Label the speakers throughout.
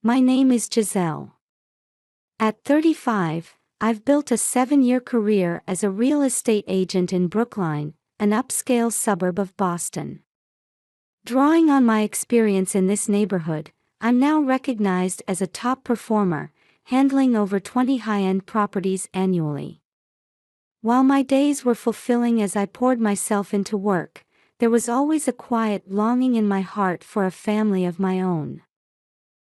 Speaker 1: My name is Giselle. At 35, I've built a 7-year career as a real estate agent in Brookline, an upscale suburb of Boston. Drawing on my experience in this neighborhood, I'm now recognized as a top performer, handling over 20 high-end properties annually. While my days were fulfilling as I poured myself into work, there was always a quiet longing in my heart for a family of my own.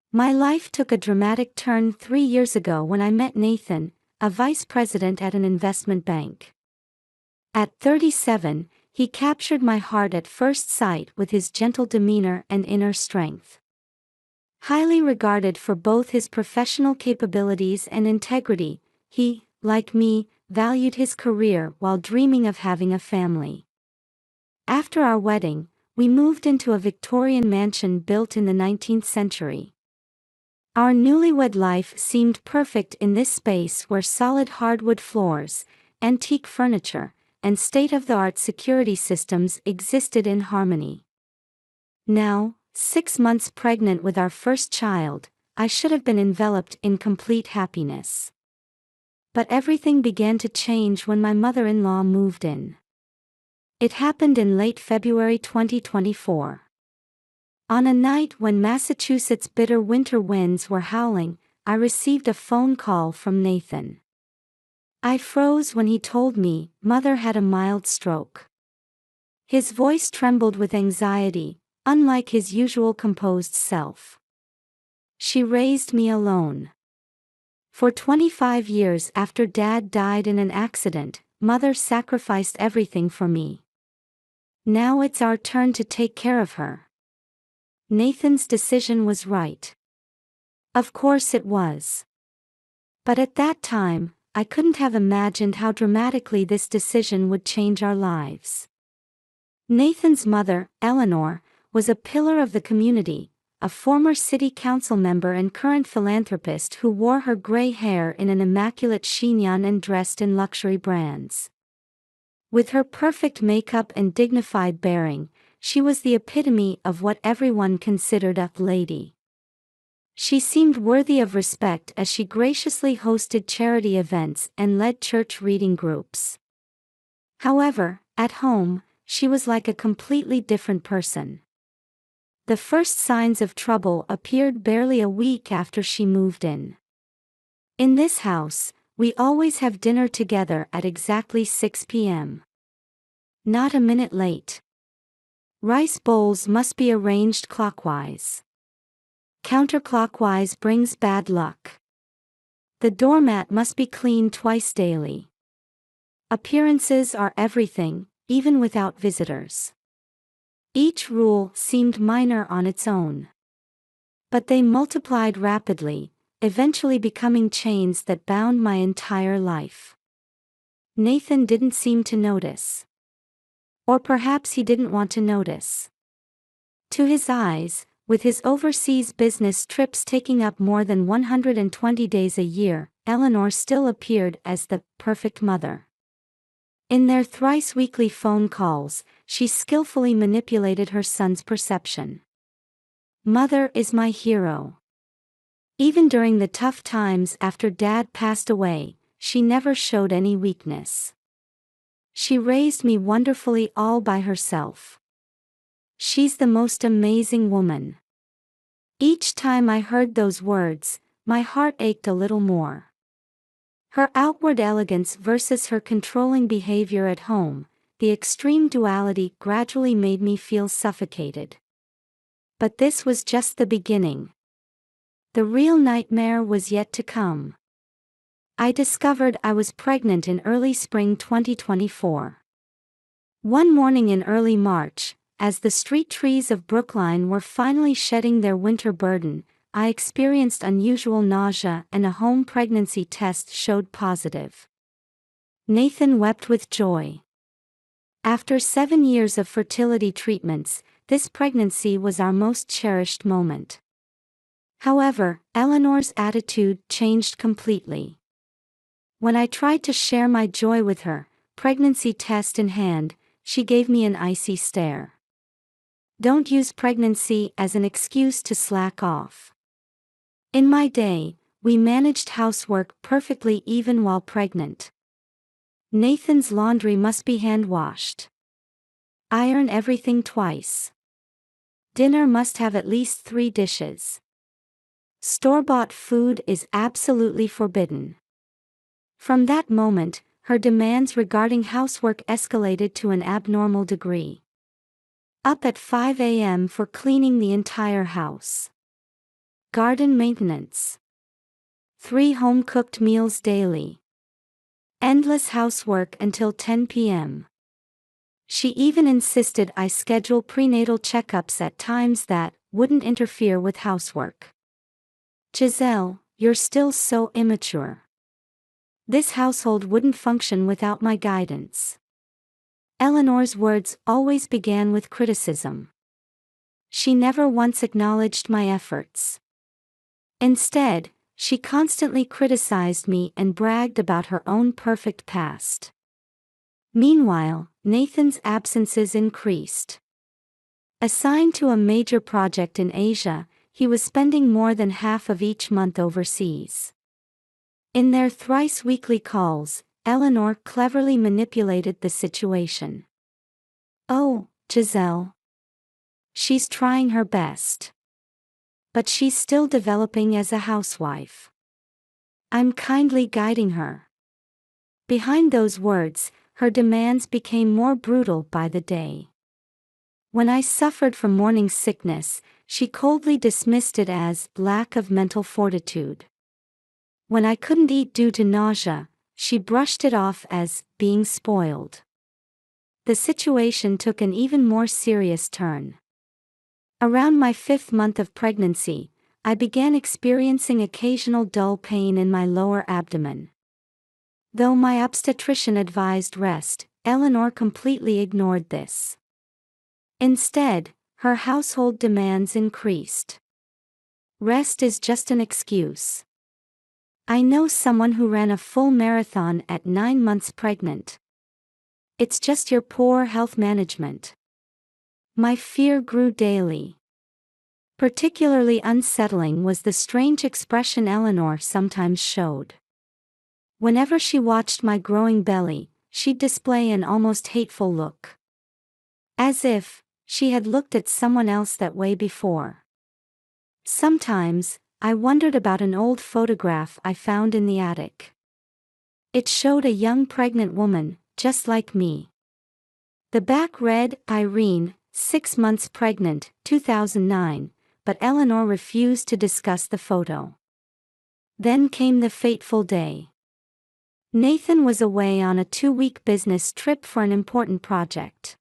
Speaker 1: My life took a dramatic turn 3 years ago when I met Nathan, a vice president at an investment bank. At 37, he captured my heart at first sight with his gentle demeanor and inner strength. Highly regarded for both his professional capabilities and integrity, he, like me, valued his career while dreaming of having a family. After our wedding, we moved into a Victorian mansion built in the 19th century. Our newlywed life seemed perfect in this space where solid hardwood floors, antique furniture, and state-of-the-art security systems existed in harmony. Now, 6 months pregnant with our first child, I should have been enveloped in complete happiness. But everything began to change when my mother-in-law moved in. It happened in late February 2024. On a night when Massachusetts' bitter winter winds were howling, I received a phone call from Nathan. I froze when he told me Mother had a mild stroke. His voice trembled with anxiety, unlike his usual composed self. She raised me alone. For 25 years after Dad died in an accident, Mother sacrificed everything for me. Now it's our turn to take care of her. Nathan's decision was right. Of course it was. But at that time, I couldn't have imagined how dramatically this decision would change our lives. Nathan's mother, Eleanor, was a pillar of the community, a former city council member and current philanthropist who wore her gray hair in an immaculate chignon and dressed in luxury brands. With her perfect makeup and dignified bearing, she was the epitome of what everyone considered a lady. She seemed worthy of respect as she graciously hosted charity events and led church reading groups. However, at home, she was like a completely different person. The first signs of trouble appeared barely a week after she moved in. In this house, we always have dinner together at exactly 6 p.m. Not a minute late. Rice bowls must be arranged clockwise. Counterclockwise brings bad luck. The doormat must be cleaned twice daily. Appearances are everything, even without visitors. Each rule seemed minor on its own. But they multiplied rapidly, eventually becoming chains that bound my entire life. Nathan didn't seem to notice. Or perhaps he didn't want to notice. To his eyes, with his overseas business trips taking up more than 120 days a year, Eleanor still appeared as the perfect mother. In their thrice-weekly phone calls, she skillfully manipulated her son's perception. Mother is my hero. Even during the tough times after Dad passed away, she never showed any weakness. She raised me wonderfully all by herself. She's the most amazing woman. Each time I heard those words, my heart ached a little more. Her outward elegance versus her controlling behavior at home, the extreme duality gradually made me feel suffocated. But this was just the beginning. The real nightmare was yet to come. I discovered I was pregnant in early spring 2024. One morning in early March, as the street trees of Brookline were finally shedding their winter burden, I experienced unusual nausea and a home pregnancy test showed positive. Nathan wept with joy. After 7 years of fertility treatments, this pregnancy was our most cherished moment. However, Eleanor's attitude changed completely. When I tried to share my joy with her, pregnancy test in hand, she gave me an icy stare. Don't use pregnancy as an excuse to slack off. In my day, we managed housework perfectly even while pregnant. Nathan's laundry must be hand-washed. Iron everything twice. Dinner must have at least 3 dishes. Store-bought food is absolutely forbidden. From that moment, her demands regarding housework escalated to an abnormal degree. Up at 5 a.m. for cleaning the entire house. Garden maintenance. 3 home-cooked meals daily. Endless housework until 10 p.m. She even insisted I schedule prenatal checkups at times that wouldn't interfere with housework. Giselle, you're still so immature. This household wouldn't function without my guidance. Eleanor's words always began with criticism. She never once acknowledged my efforts. Instead, she constantly criticized me and bragged about her own perfect past. Meanwhile, Nathan's absences increased. Assigned to a major project in Asia, he was spending more than half of each month overseas. In their thrice-weekly calls, Eleanor cleverly manipulated the situation. "Oh, Giselle. She's trying her best. But she's still developing as a housewife. I'm kindly guiding her." Behind those words, her demands became more brutal by the day. When I suffered from morning sickness, she coldly dismissed it as lack of mental fortitude. When I couldn't eat due to nausea, she brushed it off as being spoiled. The situation took an even more serious turn. Around my 5th month of pregnancy, I began experiencing occasional dull pain in my lower abdomen. Though my obstetrician advised rest, Eleanor completely ignored this. Instead, her household demands increased. Rest is just an excuse. I know someone who ran a full marathon at 9 months pregnant. It's just your poor health management. My fear grew daily. Particularly unsettling was the strange expression Eleanor sometimes showed. Whenever she watched my growing belly, she'd display an almost hateful look. As if she had looked at someone else that way before. Sometimes, I wondered about an old photograph I found in the attic. It showed a young pregnant woman, just like me. The back read, Irene, 6 months pregnant, 2009, but Eleanor refused to discuss the photo. Then came the fateful day. Nathan was away on a 2-week business trip for an important project.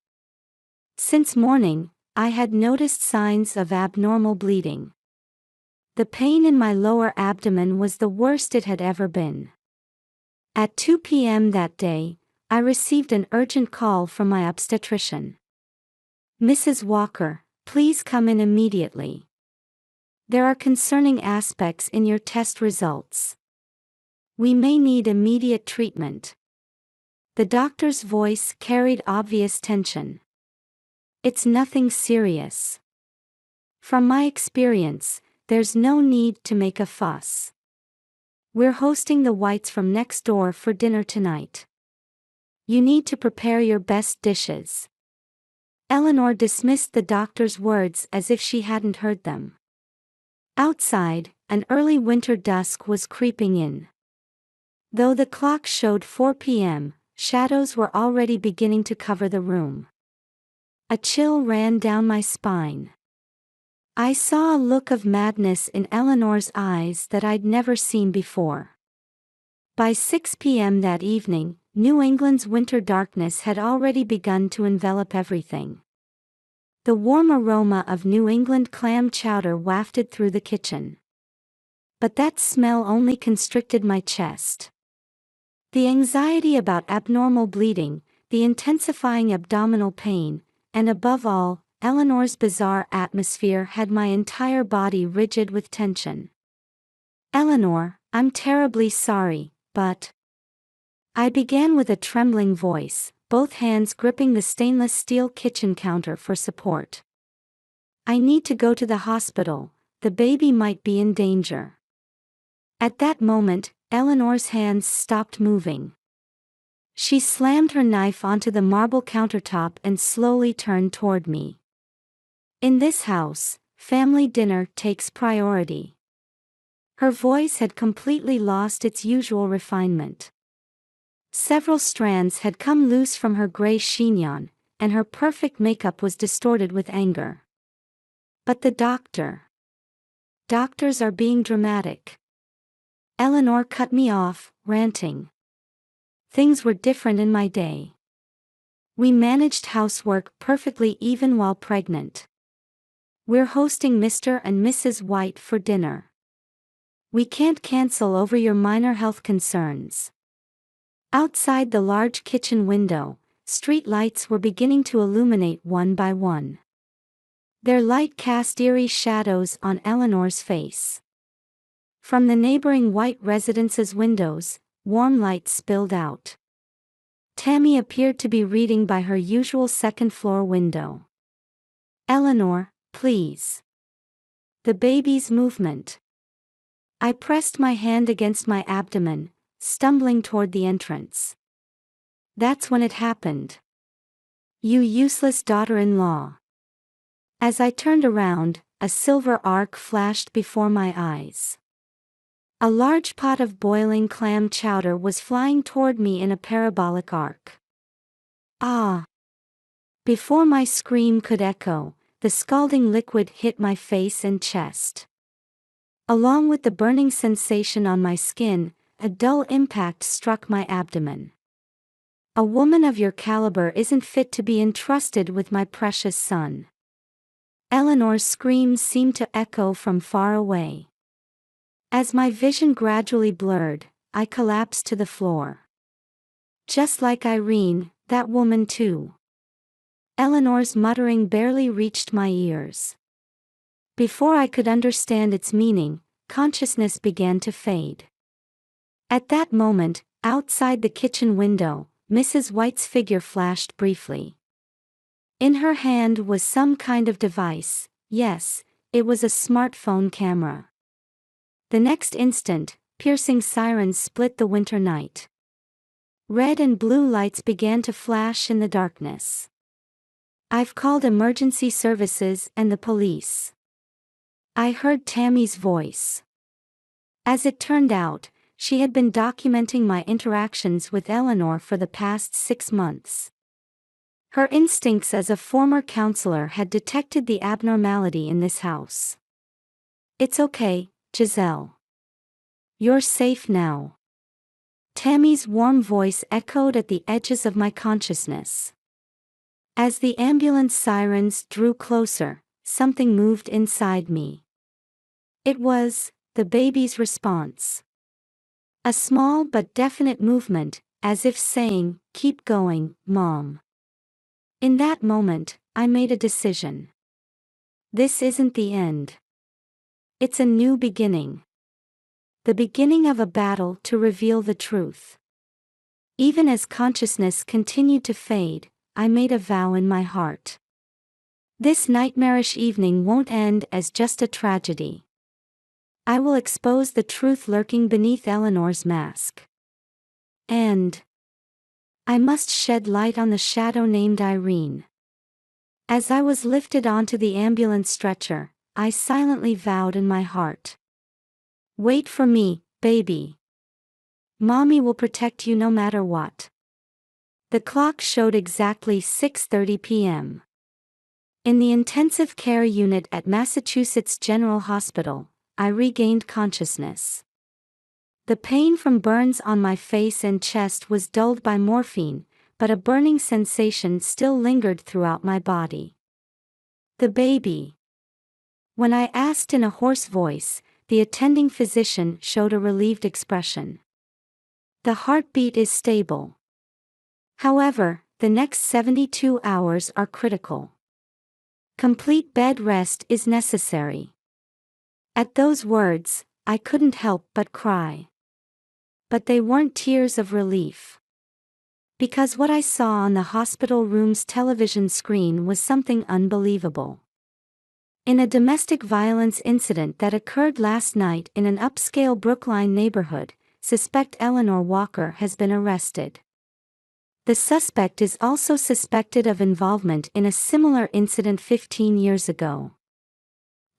Speaker 1: Since morning, I had noticed signs of abnormal bleeding. The pain in my lower abdomen was the worst it had ever been. At 2 p.m. that day, I received an urgent call from my obstetrician. "Mrs. Walker, please come in immediately. There are concerning aspects in your test results. We may need immediate treatment." The doctor's voice carried obvious tension. "It's nothing serious. From my experience, there's no need to make a fuss. We're hosting the Whites from next door for dinner tonight. You need to prepare your best dishes." Eleanor dismissed the doctor's words as if she hadn't heard them. Outside, an early winter dusk was creeping in. Though the clock showed 4 p.m., shadows were already beginning to cover the room. A chill ran down my spine. I saw a look of madness in Eleanor's eyes that I'd never seen before. By 6 p.m. that evening, New England's winter darkness had already begun to envelop everything. The warm aroma of New England clam chowder wafted through the kitchen. But that smell only constricted my chest. The anxiety about abnormal bleeding, the intensifying abdominal pain, and above all, Eleanor's bizarre atmosphere had my entire body rigid with tension. "Eleanor, I'm terribly sorry, but..." I began with a trembling voice, both hands gripping the stainless steel kitchen counter for support. "I need to go to the hospital. The baby might be in danger." At that moment, Eleanor's hands stopped moving. She slammed her knife onto the marble countertop and slowly turned toward me. In this house, family dinner takes priority. Her voice had completely lost its usual refinement. Several strands had come loose from her gray chignon, and her perfect makeup was distorted with anger. But the doctors are being dramatic. Eleanor cut me off, ranting. Things were different in my day. We managed housework perfectly even while pregnant. We're hosting Mr. and Mrs. White for dinner. We can't cancel over your minor health concerns. Outside the large kitchen window, street lights were beginning to illuminate one by one. Their light cast eerie shadows on Eleanor's face. From the neighboring white residence's windows, warm light spilled out. Tammy appeared to be reading by her usual second-floor window. Eleanor, please. The baby's movement. I pressed my hand against my abdomen, stumbling toward the entrance. That's when it happened. You useless daughter-in-law. As I turned around, a silver arc flashed before my eyes. A large pot of boiling clam chowder was flying toward me in a parabolic arc. Ah! Before my scream could echo, the scalding liquid hit my face and chest. Along with the burning sensation on my skin, a dull impact struck my abdomen. A woman of your caliber isn't fit to be entrusted with my precious son. Eleanor's screams seemed to echo from far away. As my vision gradually blurred, I collapsed to the floor. Just like Irene, that woman too. Eleanor's muttering barely reached my ears. Before I could understand its meaning, consciousness began to fade. At that moment, outside the kitchen window, Mrs. White's figure flashed briefly. In her hand was some kind of device. Yes, it was a smartphone camera. The next instant, piercing sirens split the winter night. Red and blue lights began to flash in the darkness. I've called emergency services and the police. I heard Tammy's voice. As it turned out, she had been documenting my interactions with Eleanor for the past 6 months. Her instincts as a former counselor had detected the abnormality in this house. It's okay, Giselle. You're safe now. Tammy's warm voice echoed at the edges of my consciousness. As the ambulance sirens drew closer, something moved inside me. It was the baby's response. A small but definite movement, as if saying, "Keep going, Mom." In that moment, I made a decision. This isn't the end. It's a new beginning. The beginning of a battle to reveal the truth. Even as consciousness continued to fade, I made a vow in my heart. This nightmarish evening won't end as just a tragedy. I will expose the truth lurking beneath Eleanor's mask. And I must shed light on the shadow named Irene. As I was lifted onto the ambulance stretcher, I silently vowed in my heart. Wait for me, baby. Mommy will protect you no matter what. The clock showed exactly 6:30 p.m. In the intensive care unit at Massachusetts General Hospital, I regained consciousness. The pain from burns on my face and chest was dulled by morphine, but a burning sensation still lingered throughout my body. The baby. When I asked in a hoarse voice, the attending physician showed a relieved expression. The heartbeat is stable. However, the next 72 hours are critical. Complete bed rest is necessary. At those words, I couldn't help but cry. But they weren't tears of relief. Because what I saw on the hospital room's television screen was something unbelievable. In a domestic violence incident that occurred last night in an upscale Brookline neighborhood, suspect Eleanor Walker has been arrested. The suspect is also suspected of involvement in a similar incident 15 years ago.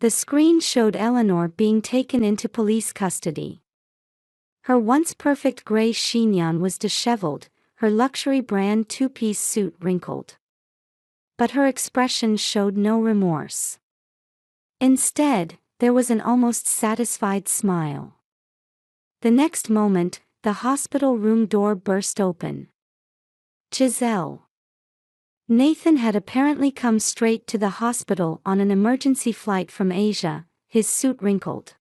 Speaker 1: The screen showed Eleanor being taken into police custody. Her once perfect gray chignon was disheveled, her luxury brand two-piece suit wrinkled. But her expression showed no remorse. Instead, there was an almost satisfied smile. The next moment, the hospital room door burst open. Giselle. Nathan had apparently come straight to the hospital on an emergency flight from Asia, his suit wrinkled.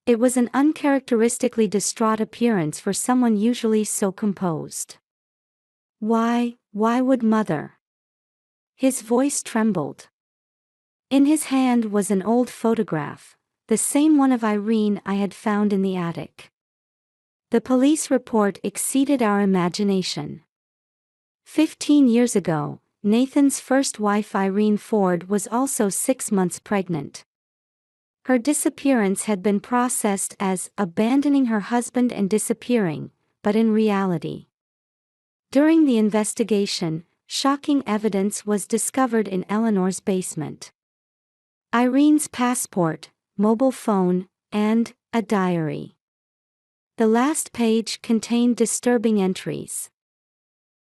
Speaker 1: It was an uncharacteristically distraught appearance for someone usually so composed. Why would Mother? His voice trembled. In his hand was an old photograph, the same one of Irene I had found in the attic. The police report exceeded our imagination. 15 years ago, Nathan's first wife Irene Ford was also 6 months pregnant. Her disappearance had been processed as abandoning her husband and disappearing, but in reality. During the investigation, shocking evidence was discovered in Eleanor's basement. Irene's passport, mobile phone, and a diary. The last page contained disturbing entries.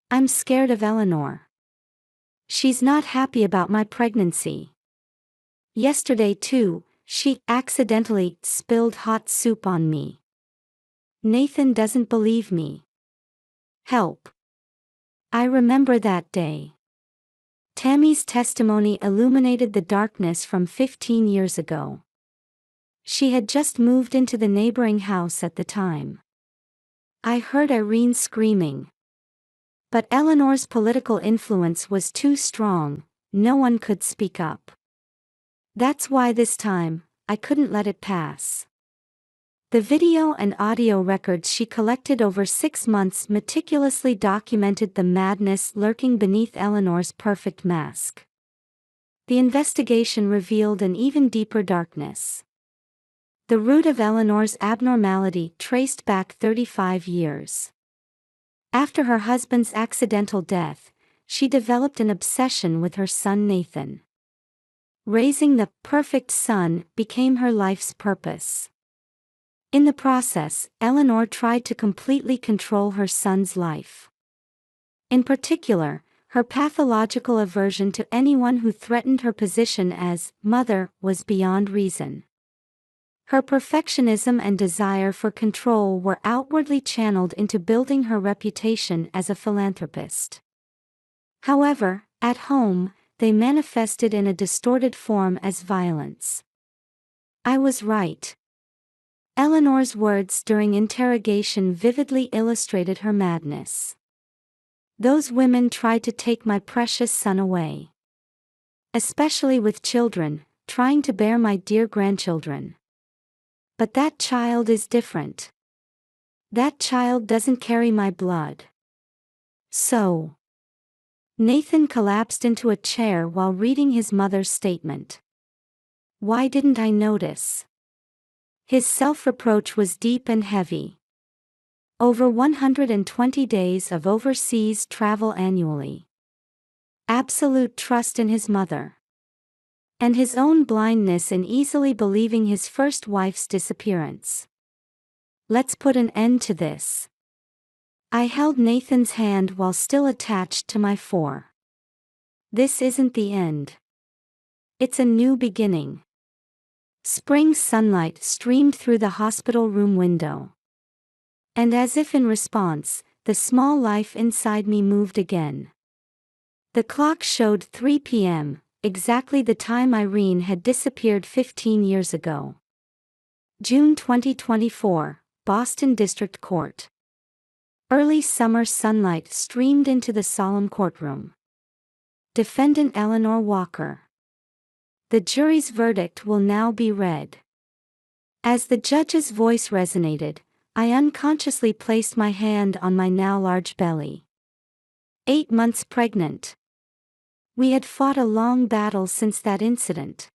Speaker 1: I'm scared of Eleanor. She's not happy about my pregnancy. Yesterday too, she accidentally spilled hot soup on me. Nathan doesn't believe me. Help. I remember that day. Tammy's testimony illuminated the darkness from 15 years ago. She had just moved into the neighboring house at the time. I heard Irene screaming. But Eleanor's political influence was too strong, no one could speak up. That's why this time, I couldn't let it pass. The video and audio records she collected over 6 months meticulously documented the madness lurking beneath Eleanor's perfect mask. The investigation revealed an even deeper darkness. The root of Eleanor's abnormality traced back 35 years. After her husband's accidental death, she developed an obsession with her son Nathan. Raising the perfect son became her life's purpose. In the process, Eleanor tried to completely control her son's life. In particular, her pathological aversion to anyone who threatened her position as mother was beyond reason. Her perfectionism and desire for control were outwardly channeled into building her reputation as a philanthropist. However, at home, they manifested in a distorted form as violence. I was right. Eleanor's words during interrogation vividly illustrated her madness. Those women tried to take my precious son away. Especially with children, trying to bear my dear grandchildren. But that child is different. That child doesn't carry my blood. So. Nathan collapsed into a chair while reading his mother's statement. Why didn't I notice? His self-reproach was deep and heavy. Over 120 days of overseas travel annually. Absolute trust in his mother. And his own blindness in easily believing his first wife's disappearance. Let's put an end to this. I held Nathan's hand while still attached to my fore. This isn't the end. It's a new beginning. Spring sunlight streamed through the hospital room window. And as if in response, the small life inside me moved again. The clock showed 3 p.m., exactly the time Irene had disappeared 15 years ago. June 2024, Boston District Court. Early summer sunlight streamed into the solemn courtroom. Defendant Eleanor Walker. The jury's verdict will now be read. As the judge's voice resonated, I unconsciously placed my hand on my now large belly. 8 months pregnant. We had fought a long battle since that incident.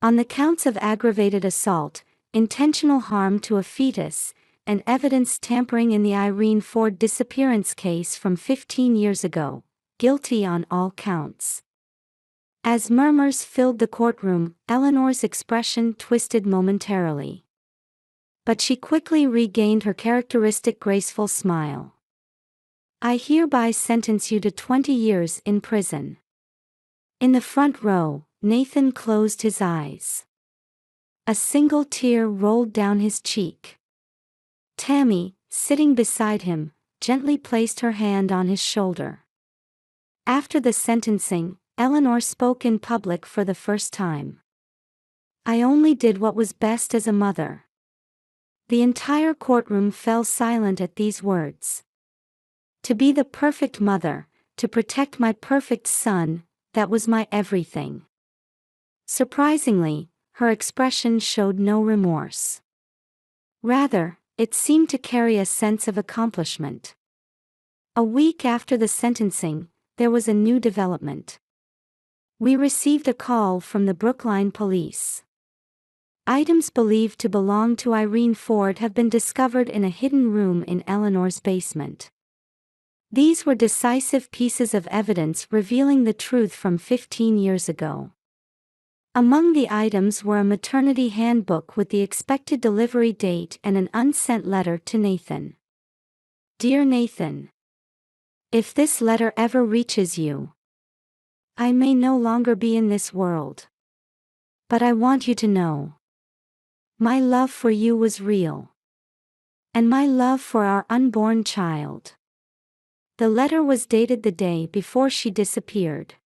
Speaker 1: On the counts of aggravated assault, intentional harm to a fetus, and evidence tampering in the Irene Ford disappearance case from 15 years ago, guilty on all counts. As murmurs filled the courtroom, Eleanor's expression twisted momentarily. But she quickly regained her characteristic graceful smile. "I hereby sentence you to 20 years in prison." In the front row, Nathan closed his eyes. A single tear rolled down his cheek. Tammy, sitting beside him, gently placed her hand on his shoulder. After the sentencing, Eleanor spoke in public for the first time. "I only did what was best as a mother." The entire courtroom fell silent at these words. To be the perfect mother, to protect my perfect son, that was my everything. Surprisingly, her expression showed no remorse. Rather, it seemed to carry a sense of accomplishment. A week after the sentencing, there was a new development. We received a call from the Brookline police. Items believed to belong to Irene Ford have been discovered in a hidden room in Eleanor's basement. These were decisive pieces of evidence revealing the truth from 15 years ago. Among the items were a maternity handbook with the expected delivery date and an unsent letter to Nathan. "Dear Nathan, if this letter ever reaches you, I may no longer be in this world. But I want you to know. My love for you was real. And my love for our unborn child." The letter was dated the day before she disappeared.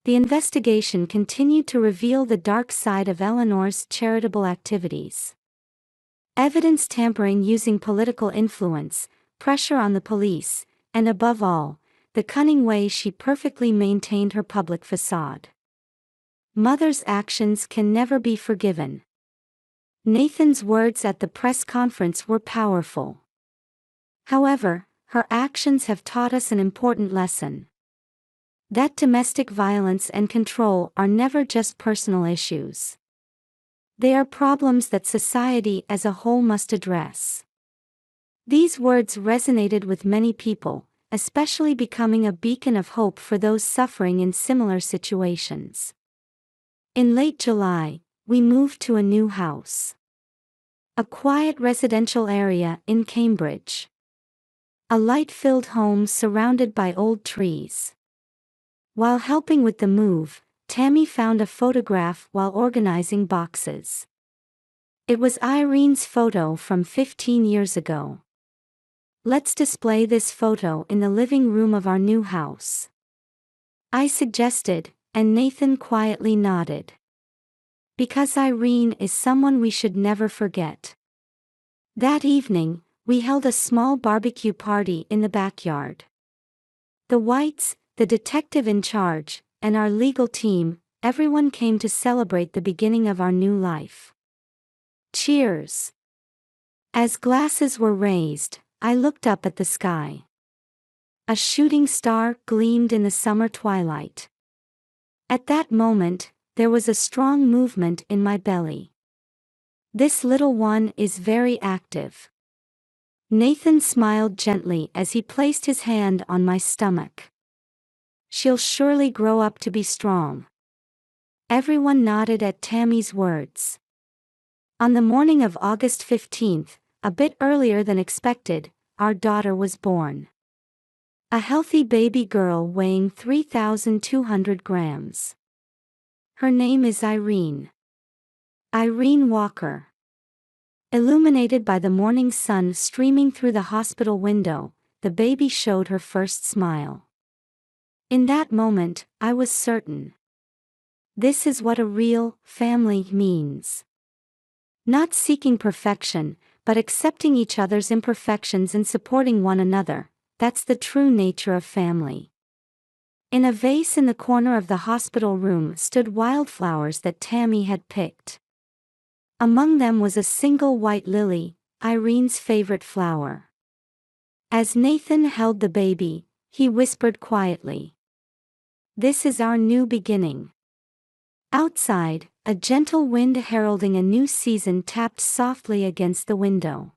Speaker 1: The investigation continued to reveal the dark side of Eleanor's charitable activities. Evidence tampering using political influence, pressure on the police, and above all, the cunning way she perfectly maintained her public facade. Mothers' actions can never be forgiven. Nathan's words at the press conference were powerful. However, her actions have taught us an important lesson. That domestic violence and control are never just personal issues. They are problems that society as a whole must address. These words resonated with many people, especially becoming a beacon of hope for those suffering in similar situations. In late July, we moved to a new house. A quiet residential area in Cambridge. A light-filled home surrounded by old trees. While helping with the move, Tammy found a photograph while organizing boxes. It was Irene's photo from 15 years ago. "Let's display this photo in the living room of our new house," I suggested, and Nathan quietly nodded. Because Irene is someone we should never forget. That evening, we held a small barbecue party in the backyard. The Whites, the detective in charge, and our legal team, everyone came to celebrate the beginning of our new life. Cheers! As glasses were raised, I looked up at the sky. A shooting star gleamed in the summer twilight. At that moment, there was a strong movement in my belly. "This little one is very active." Nathan smiled gently as he placed his hand on my stomach. "She'll surely grow up to be strong." Everyone nodded at Tammy's words. On the morning of August 15th, a bit earlier than expected, our daughter was born. A healthy baby girl weighing 3,200 grams. Her name is Irene. Irene Walker. Illuminated by the morning sun streaming through the hospital window, the baby showed her first smile. In that moment, I was certain. This is what a real family means. Not seeking perfection, but accepting each other's imperfections and supporting one another. That's the true nature of family. In a vase in the corner of the hospital room stood wildflowers that Tammy had picked. Among them was a single white lily, Irene's favorite flower. As Nathan held the baby, he whispered quietly, "This is our new beginning." Outside, A gentle wind heralding a new season tapped softly against the window.